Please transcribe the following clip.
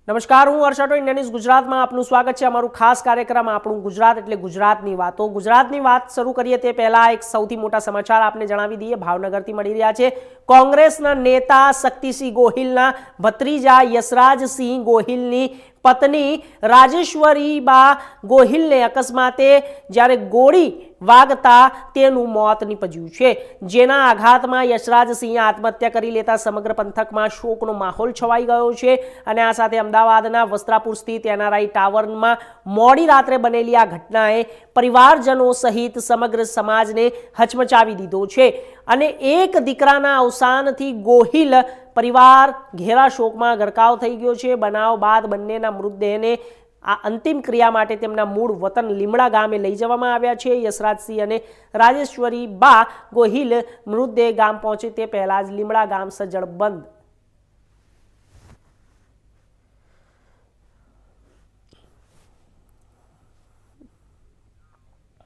નમસ્કાર, હું હર્ષ India news ગુજરાતમાં આપનું સ્વાગત છે। અમારું ખાસ કાર્યક્રમ આપણું ગુજરાત એટલે ગુજરાતની વાતો। ગુજરાતની વાત શરૂ કરીએ તે પહેલા એક સૌથી મોટા સમાચાર આપને જણાવી દઈએ। ભાવનગરથી મળી રહ્યા છે। કોંગ્રેસના નેતા શક્તિસિંહ ગોહિલના ભત્રીજા યશરાજસિંહ ગોહિલની પત્ની રાજેશ્વરીબા ગોહિલને અકસ્માતે જ્યારે ગોળી વાગતા તેનું મોત નીપજ્યું છે, જેના આઘાતમાં યશરાજસિંહે આત્મહત્યા કરી લેતા સમગ્ર પંથકમાં શોકનો માહોલ છવાઈ ગયો છે। અને આ સાથે અમદાવાદના વસ્ત્રાપુર સ્થિત એનઆરઆઈ ટાવરમાં મોડી રાત્રે બનેલી આ ઘટનાએ પરિવારજનો સહિત સમગ્ર સમાજને હચમચાવી દીધો છે। અને એક દીકરાના અવસાનથી ગોહિલ પરિવાર ઘેરા શોકમાં ગરકાવ થઈ ગયો છે। બનાવ બાદ બંનેના મૃતદેહને આ અંતિમ ક્રિયા માટે તેમના મૂળ વતન લીમડા ગામે લઈ જવામાં આવ્યા છે। યશરાજસિંહ અને રાજેશ્વરી બા ગોહિલ મૃતદેહ ગામ પહોંચે તે પહેલા જ લીમડા ગામ સજ્જડ બંધ